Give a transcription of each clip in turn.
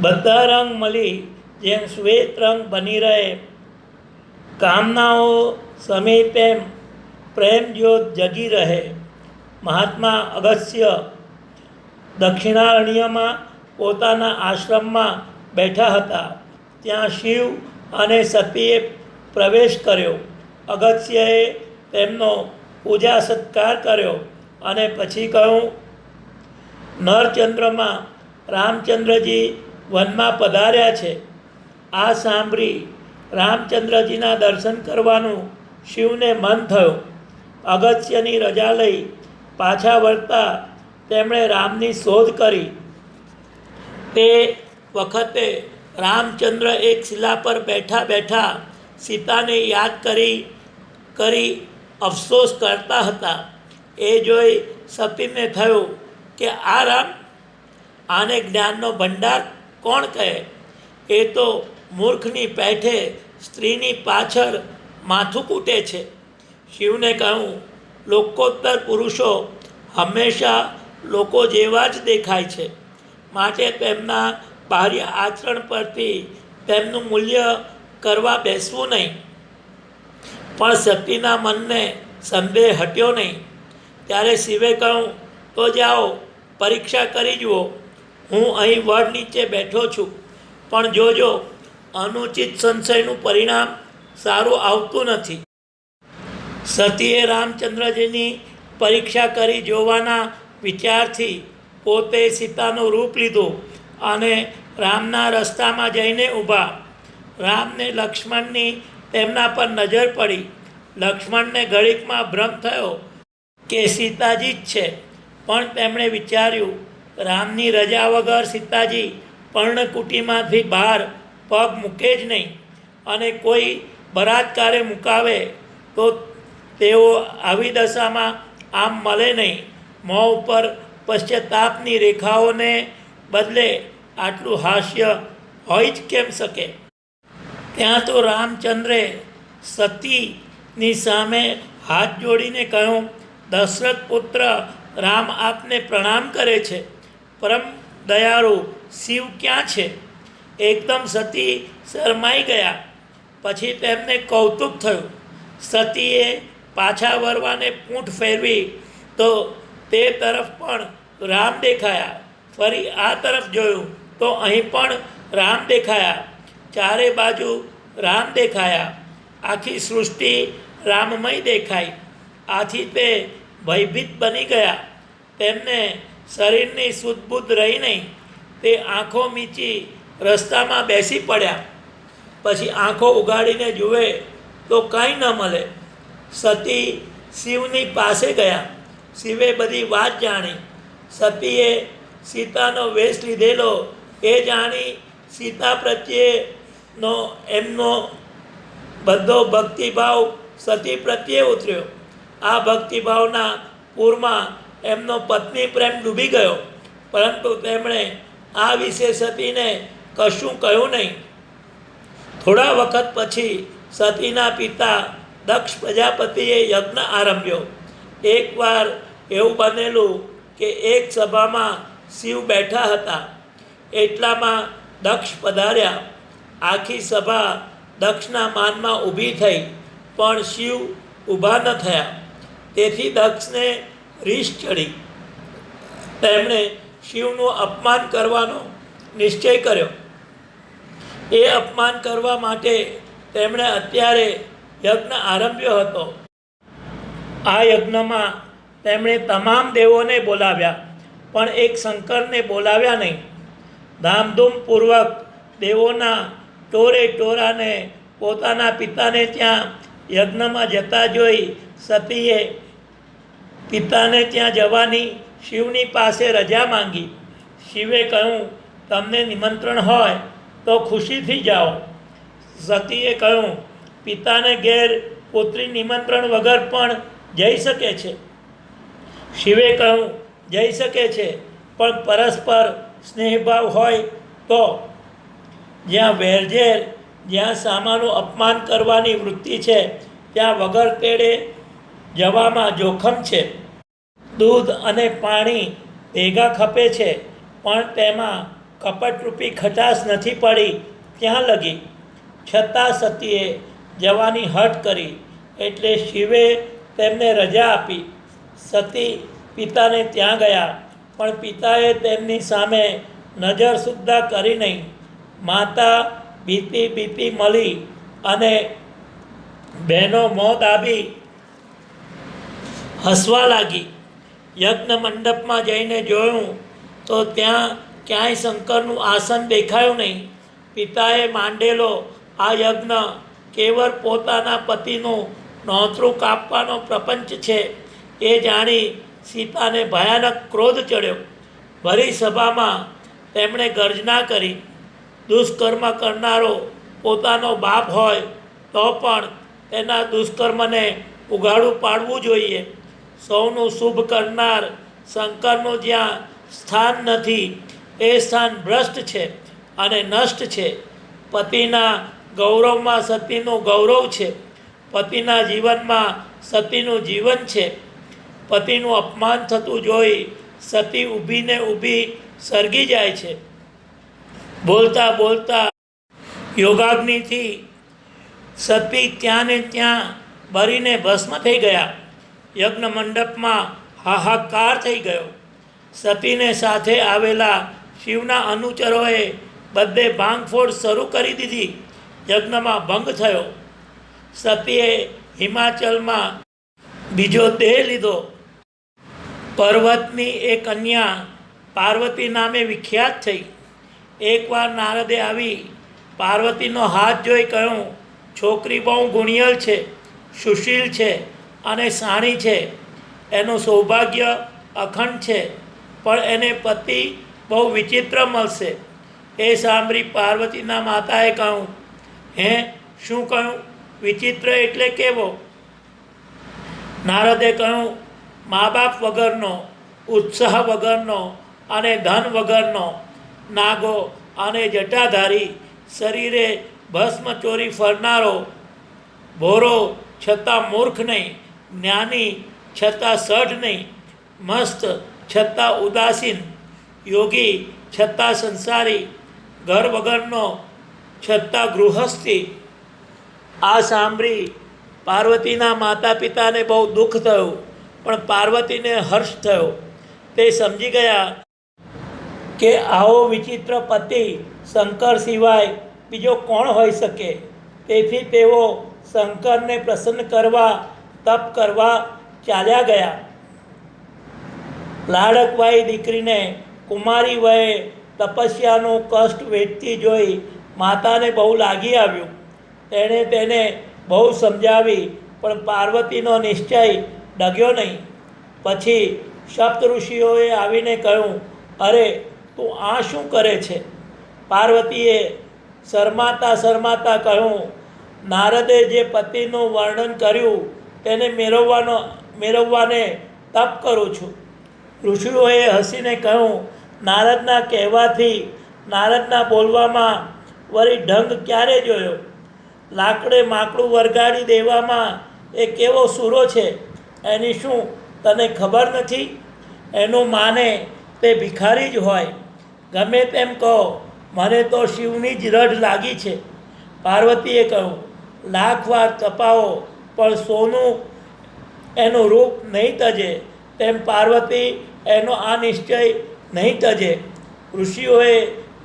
બધા રંગ મળી જેમ શ્વેત રંગ બની રહે, કામનાઓ સમીપેમ પ્રેમ જ્યોત જગી રહે. મહાત્મા અગસ્ત્ય દક્ષિણારણ્યમાં પોતાના આશ્રમમાં બેઠા હતા. ત્યાં શિવ અને સતીએ પ્રવેશ કર્યો. અગસ્ત્યએ તેમનો પૂજા સત્કાર કર્યો અને પછી કહ્યું, નરચંદ્રમાં રામચંદ્રજી વનમાં પધાર્યા છે. આ સાંભળી રામચંદ્રજીના દર્શન કરવાનું શિવને મન થયું. અગસ્ત્યની રજા લઈ પાછા વળતા તેમણે રામની શોધ કરી. તે વખતે રામચંદ્ર એક શિલા પર બેઠા બેઠા સીતાને યાદ કરી અફસોસ કરતા હતા. એ જોઈ સતીને થયું કે આ રામ, આને જ્ઞાનનો ભંડાર કોણ કહે? એ તો મૂર્ખની પેઠે સ્ત્રીની પાછળ માથું કૂટે છે. શિવને કહ્યું, લોકોત્તર પુરુષો હંમેશા લોકો જેવા જ દેખાય છે, માટે તેમના બાહ્ય આચરણ પરથી તેમનું મૂલ્ય કરવા બેસવું નહીં. પણ સતીના મનને સંદેહ હટ્યો નહીં. ત્યારે શિવે કહ્યું, તો જાઓ, પરીક્ષા કરી જુઓ. હું અહીં વડ નીચે બેઠો છું, પણ જોજો અનુચિત સંશયનું પરિણામ સારું આવતું નથી. સતીએ રામચંદ્રજીની પરીક્ષા કરી જોવાના વિચારથી પોતે સીતાનું રૂપ લીધું અને રામના રસ્તામાં જઈને ઊભા. રામને લક્ષ્મણની તેમના પર નજર પડી. લક્ષ્મણને ઘડીકમાં ભ્રમ થયો કે સીતાજી જ છે, પણ તેમણે વિચાર્યું, રામની રજા વગર સીતાજી પર્ણકુટીમાંથી બહાર પગ મૂકે જ નહીં, અને કોઈ બળાત્કારે મુકાવે તો તેઓ આવી દશામાં આમ મળે નહીં. મોં ઉપર પશ્ચાતાપની રેખાઓને બદલે આટલું હાસ્ય હોઈ જ કેમ શકે? ત્યાં તો રામચંદ્રે સતીની સામે હાથ જોડીને કહ્યું, દશરથ પુત્ર રામ આપને પ્રણામ કરે છે. પરમ દયાળુ શિવ ક્યાં છે? એકદમ સતી શરમાઈ ગયા. પછી તેમને કૌતુક થયું. સતીએ પાછા વળવાને પૂંઠ ફેરવી તો તે તરફ પણ રામ દેખાયા. ફરી આ તરફ જોયું તો અહીં પણ રામ દેખાયા. ચારે બાજુ રામ દેખાયા. આખી સૃષ્ટિ રામમય દેખાઈ. આથી તે ભયભીત બની ગયા. તેમને શરીરની સુધબુદ્ધ રહી નહીં. તે આંખો મીચી રસ્તામાં બેસી પડ્યા. પછી આંખો ઉગાડીને જુએ તો કાંઈ ન મળે. સતી શિવની પાસે ગયા. શિવે બધી વાત જાણી. સતીએ સીતાનો વેશ લીધેલો એ જાણી સીતા પ્રત્યેનો એમનો બધો ભક્તિભાવ સતી પ્રત્યે ઉતર્યો. આ ભક્તિભાવના પૂરમાં એમનો પત્ની પ્રેમ ડૂબી ગયો, પરંતુ તેમણે આ વિશે સતીને કશું કહ્યું નહીં. થોડા વખત પછી સતીના પિતા દક્ષ પ્રજાપતિએ યજ્ઞ આરંભ્યો. એકવાર એવું બનેલું કે એક સભામાં શિવ બેઠા હતા. એટલામાં દક્ષ પધાર્યા. આખી સભા દક્ષના માનમાં ઊભી થઈ, પણ શિવ ઊભા ન થયા. તેથી દક્ષને રીસ ચડી. તેમણે શિવનું અપમાન કરવાનો નિશ્ચય કર્યો. એ અપમાન કરવા માટે તેમણે અત્યારે યજ્ઞ આરંભ્યો હતો. આ યજ્ઞમાં તેમણે તમામ દેવોને બોલાવ્યા, પણ એક શંકરને બોલાવ્યા નહીં. ધામધૂમપૂર્વક દેવોના ટોરે ટોરાને પોતાના પિતાને ત્યાં યજ્ઞમાં જતા જોઈ સતીએ પિતાને ત્યાં જવાની શિવની પાસે રજા માંગી. શિવે કહ્યું, તમને નિમંત્રણ હોય તો ખુશીથી જાઓ. સતીએ કહ્યું, પિતાને ઘેર પુત્રી નિમંત્રણ વગર પણ જઈ શકે છે. શિવે કહ્યું, જઈ શકે છે, પણ પરસ્પર સ્નેહભાવ હોય તો. જ્યાં વેરઝેર, જ્યાં સામાનું અપમાન કરવાની વૃત્તિ છે, ત્યાં વગર તેડે જવામાં જોખમ છે. દૂધ અને પાણી ભેગા ખપે છે, પણ તેમાં કપટરૂપી ખટાશ નથી પડી ત્યાં લગી. છતાં સતીએ જવાની હઠ કરી એટલે શિવે તેમને રજા આપી. સતી પિતાને ત્યાં ગયા, પણ પિતાએ તેમની સામે નજર સુદ્ધા કરી નહીં. માતા બીતી બીતી મળી અને બહેનો મોં દાબી હસવા લાગી. યજ્ઞ મંડપમાં જઈને જોયું તો ત્યાં ક્યાંય શંકરનું આસન દેખાયું નહીં. પિતાએ માંડેલો આ યજ્ઞ કેવળ પોતાના પતિનું નોતરું કાપવાનો પ્રપંચ છે એ જાણી સીતાને ભયાનક ક્રોધ ચડ્યો. ભરી સભામાં તેમણે ગર્જના કરી, દુષ્કર્મ કરનારો પોતાનો બાપ હોય તો પણ તેના દુષ્કર્મને ઉઘાડું પાડવું જોઈએ. સૌનું શુભ કરનાર શંકરનું જ્યાં સ્થાન નથી એ સ્થાન ભ્રષ્ટ છે અને નષ્ટ છે. પતિના ગૌરવમાં સતીનું ગૌરવ છે. પતિના જીવનમાં સતીનું જીવન છે. પતિનું અપમાન થતું જોઈ સતી ઊભીને ઊભી સળગી જાય છે. બોલતા બોલતા યોગાગ્નિથી સતી ત્યાં ને ત્યાં બળીને ભસ્મ થઈ ગયા. યજ્ઞ મંડપમાં હાહાકાર થઈ ગયો. સતીને સાથે આવેલા શિવના અનુચરોએ બધે ભાંગફોડ શરૂ કરી દીધી. યજ્ઞમાં ભંગ થયો. સતીએ હિમાચલમાં બીજો દેહ લીધો. પર્વતની એ કન્યા પાર્વતી નામે વિખ્યાત થઈ. એકવાર નારદે આવી પાર્વતીનો હાથ જોઈ કહ્યું, છોકરી બહુ ગુણિયલ છે, સુશીલ છે અને સાણી છે. એનું સૌભાગ્ય અખંડ છે, પણ એને પતિ બહુ વિચિત્ર મળશે. એ સાંભળી પાર્વતીના માતાએ કહ્યું, હે શું કહ્યું? વિચિત્ર એટલે કેવો? નારદે કહ્યું, મા બાપ વગરનો, ઉત્સાહ વગરનો અને ધન વગરનો, નાગો અને જટાધારી, શરીરે ભસ્મ ચોરી ફરનારો, ભોરો છતાં મૂર્ખ નહીં, જ્ઞાની છતાં સઢ નહીં, મસ્ત છતાં ઉદાસીન, યોગી છતાં સંસારી, ઘર વગરનો છતાં ગૃહસ્થી. આ સાંભળી પાર્વતીના માતા પિતાને બહુ દુઃખ થયું, પણ પાર્વતીને હર્ષ થયો. તે સમજી ગયા કે આવો વિચિત્ર પતિ શંકર સિવાય બીજો કોણ હોઈ શકે. તેથી તેઓ શંકરને પ્રસન્ન કરવા તપ કરવા ચાલ્યા ગયા. લાડકવાઈ દીકરીને કુમારી વયે તપસ્યાનું કષ્ટ વેઠતી જોઈ માતાને બહુ લાગી આવ્યું. તેણે તેને બહુ સમજાવી, પણ પાર્વતીનો નિશ્ચય ડગ્યો નહીં. પછી સપ્ત ઋષિઓએ આવીને કહ્યું, અરે તું આ શું કરે છે? પાર્વતીએ શરમાતા શરમાતા કહ્યું, નારદે જે પતિનું વર્ણન કર્યું તેને મેળવવાને તપ કરું છું. ઋષિઓએ હસીને કહ્યું, નારદના કહેવાથી, નારદના બોલવામાં વળી ઢંગ ક્યારે જોયો? લાકડે માકડું વરગાડી દેવામાં એ કેવો સૂરો છે, એની શું તને ખબર નથી? એનું માને તે ભિખારી જ હોય. ગમે તેમ કહો, મને તો શિવની જ રઢ લાગી છે. પાર્વતીએ કહ્યું, લાખ વાર તપાવો પણ સોનું એનું રૂપ નહીં તજે. તેમ પાર્વતી એનો આ નિશ્ચય નહીં તજે. ઋષિઓએ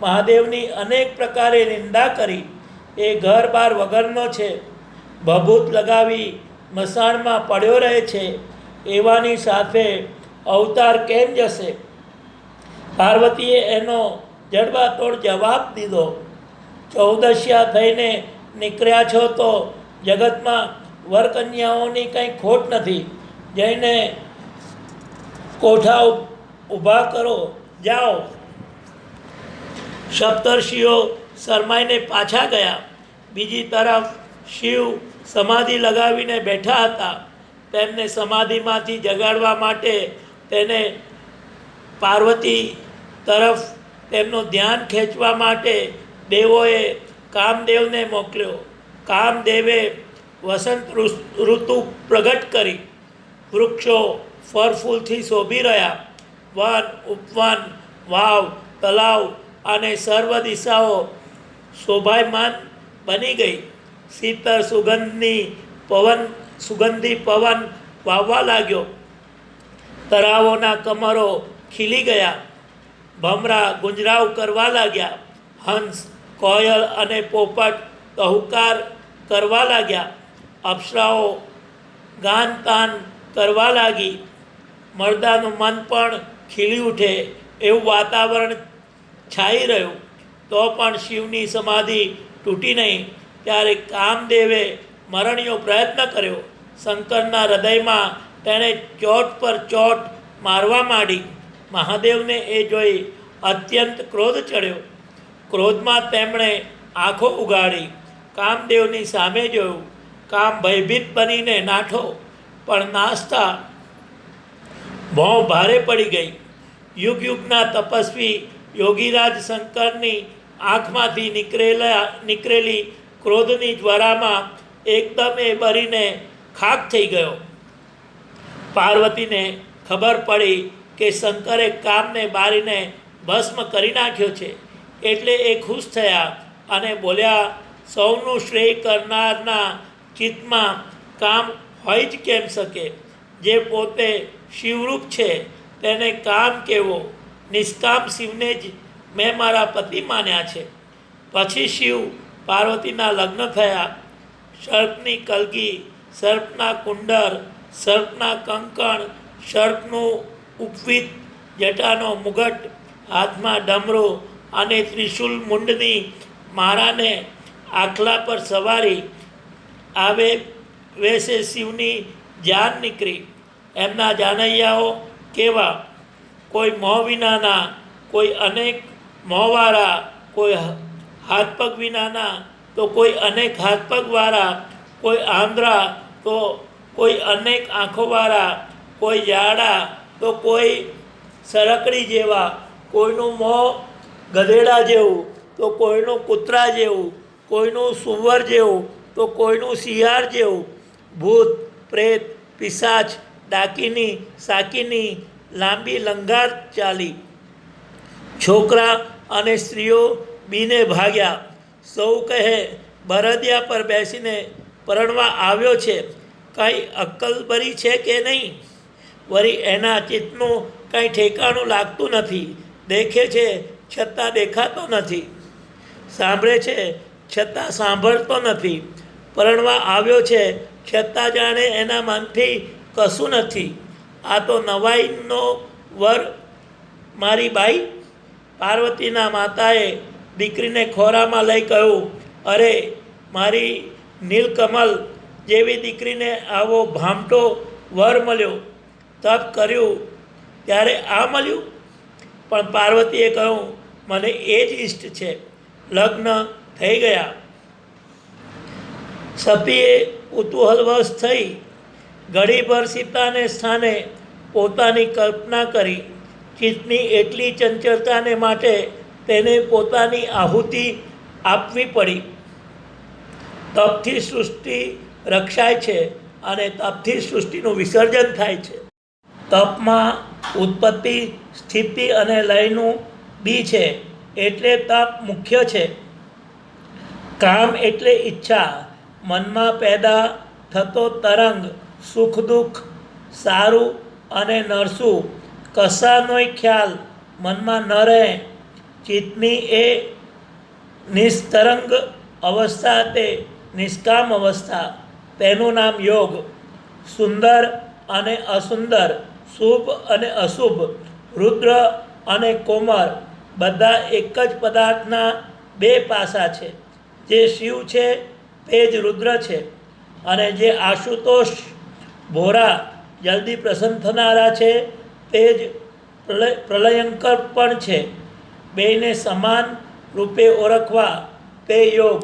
મહાદેવની અનેક પ્રકારે નિંદા કરી. એ ઘર બાર વગરનો છે, ભભૂત લગાવી મસાણમાં પડ્યો રહે છે, એવાની સાથે અવતાર કેમ જશે? પાર્વતીએ એનો જડબાતોડ જવાબ દીધો. ચૌદસ્યા થઈને નીકળ્યા છો તો જગતમાં વરકન્યાઓની કંઈ ખોટ નથી. જઈને કોઠા ઊભા કરો, જાઓ. સપ્તર્ષિઓ શરમાઈને પાછા ગયા. બીજી તરફ શિવ સમાધિ લગાવીને બેઠા હતા. તેમને સમાધિમાંથી જગાડવા માટે તેને પાર્વતી તરફ તેમનું ધ્યાન ખેંચવા માટે દેવોએ કામદેવને મોકલ્યો. કામદેવે વસંત ઋતુ પ્રગટ કરી. વૃક્ષો ફળ ફૂલથી શોભી રહ્યા. વન ઉપવન વાવ તલાવ અને સર્વ દિશાઓ શોભાયમાન બની ગઈ. શીતળ સુગંધી પવન વાવવા લાગ્યો. તરાવોના કમરો ખીલી ગયા. ભમરા ગુંજરાવ કરવા લાગ્યા. હંસ, કોયલ અને પોપટ કહુકાર કરવા લાગ્યા. અપ્સરાઓ ગાન તાન કરવા લાગી. મરદાનું મન પણ ખીલી ઉઠે એવું વાતાવરણ છાઈ રહ્યું. તો પણ શિવની સમાધિ તૂટી નહીં. ત્યારે કામદેવે મરણીયો પ્રયત્ન કર્યો. શંકરના હૃદયમાં તેણે ચોટ પર ચોટ મારવા માંડી. મહાદેવને એ જોઈ અત્યંત ક્રોધ ચડ્યો. ક્રોધમાં તેમણે આંખો ઉગાડી કામદેવની સામે જોયું. કામ ભયભીત બનીને નાઠો, પણ નાસતા ભોં ભારે પડી ગઈ. યુગના તપસ્વી યોગીરાજ શંકરની આંખમાંથી નીકળેલી ક્રોધની જ્વાળામાં એકદમ એ બળીને ખાક થઈ ગયો. પાર્વતીને ખબર પડી કે શંકરે કામને બારીને ભસ્મ કરી નાખ્યો છે. એટલે એ ખુશ થયા અને બોલ્યા, સૌનું શ્રેય કરનારના ચિત્તમાં કામ હોય જ કેમ શકે? જે પોતે શિવરૂપ છે તેને કામ કેવો? નિષ્કામ શિવને જ મેં મારા પતિ માન્યા છે. પછી શિવ પાર્વતીના લગ્ન થયા. સર્પની કલગી, સર્પના કુંડર, સર્પના કંકણ, સર્પનું ઉપવીત, જટાનો મુગટ, હાથમાં ડમરો અને ત્રિશુલ મુંડની મારાને આખલા પર સવારી આવે વેસે શિવની જાન નીકળી. એમના જાનૈયાઓ કેવા? કોઈ મોહ વિનાના, કોઈ અનેક મોંવાળા, કોઈ હાથ પગ વિનાના, તો કોઈ અનેક હાથ પગવાળા, કોઈ આંધળા, તો કોઈ અનેક આંખોવાળા, કોઈ જાડા, તો કોઈ સરકડી જેવા, કોઈનું મોં ગધેડા જેવું, તો કોઈનું કૂતરા જેવું, કોઈનું સુવર જેવું, તો કોઈનું શિયાળ જેવું. ભૂત, પ્રેત, પિશાચ, ડાકીની, સાકીની લાંબી લંગાર ચાલી. છોકરા અને સ્ત્રીઓ બીને ભાગ્યા. સૌ કહે, બરદિયા પર બેસીને પરણવા આવ્યો છે, કંઈ અક્કલબરી છે કે નહીં? વળી એના ચિત્તનું કંઈ ઠેકાણું લાગતું નથી. દેખે છે છતાં દેખાતો નથી. સાંભળે છે છતાં સાંભળતો નથી. પરણવા આવ્યો છે છતાં જાણે એના મનથી કશું નથી. આ તો નવાઈનો વર મારી બાઈ. પાર્વતીના માતાએ દીકરીને ખોરામાં લઈ કહ્યું, અરે મારી નીલકમલ જેવી દીકરીને આવો ભામટો વર મળ્યો. તપ કર્યું ત્યારે આ મળ્યું? પણ પાર્વતીએ કહ્યું, મને એ જ ઈષ્ટ છે. લગ્ન થઈ ગયા. સતીએ કુતૂહલવશ થઈ ઘડીભર સીતાને સ્થાને પોતાની કલ્પના કરી. ચિત્તની એટલી ચંચળતાને માટે તેને પોતાની આહુતિ આપવી પડી. તપથી સૃષ્ટિ રક્ષાય છે અને તપથી સૃષ્ટિનું વિસર્જન થાય છે. તપમાં ઉત્પત્તિ, સ્થિતિ અને લયનું બી છે, એટલે તપ મુખ્ય છે. કામ એટલે ઈચ્છા, મનમાં પેદા થતો તરંગ. સુખ દુઃખ, સારું અને નરસું કશાનોય ખ્યાલ મનમાં ન રહે. ચિત્તની એ નિસ્તરંગ અવસ્થા તે નિષ્કામ અવસ્થા, તેનું નામ યોગ. સુંદર અને અસુંદર, શુભ અને અશુભ, રુદ્ર અને કોમર બધા એક જ પદાર્થના બે પાસા છે. જે શિવ છે તે જ રુદ્ર છે, અને જે આશુતોષ ભોરા જલ્દી પ્રસન્ન થનારા છે તે જ પ્રલયંકર પણ છે. બેયને સમાન રૂપે ઓળખવા તે યોગ.